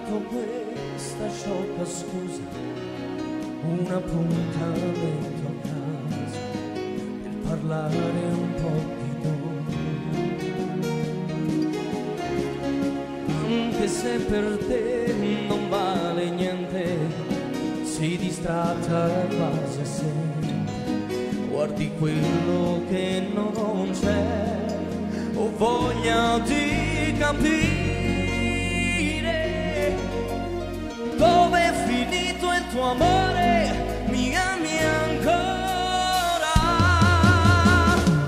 trovato questa sciocca scusa, un appuntamento a casa per parlare un po' di noi. Anche se per te non vale niente, sei distratta quasi sempre, guardi quello che non c'è, ho voglia di capire dove è finito il tuo amore, mi ami ancora.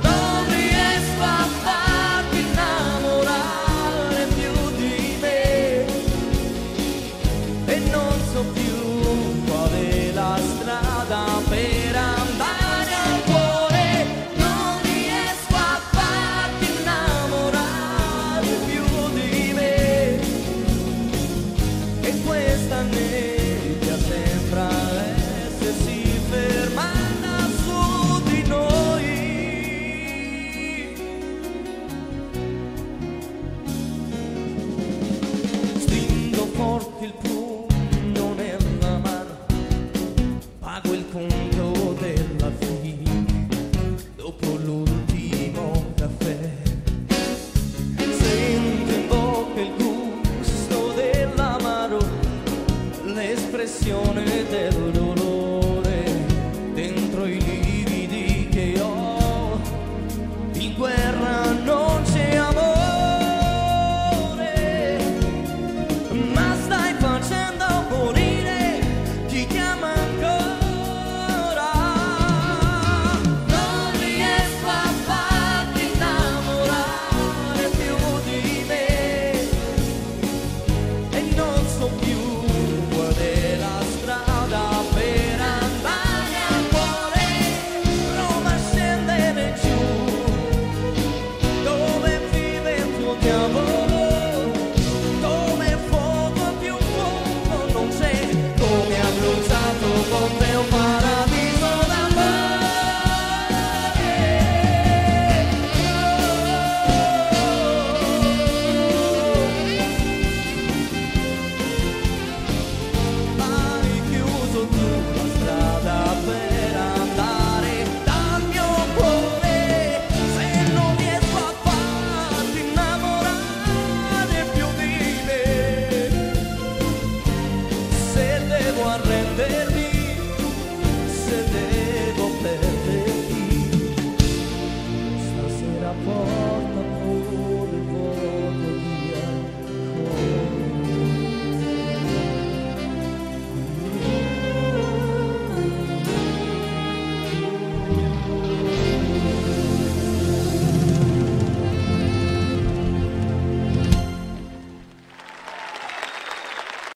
Non riesco a farti innamorare più di me e non so più qual è la strada per andare al cuore. Non riesco a farti innamorare più di me e questa nebbia sembra essersi fermata su di noi. Stringo forte il pugno nella mano, pago il conto della fine dopo l'ultimo caffè. Sento in bocca il gusto dell'amaro, l'espressione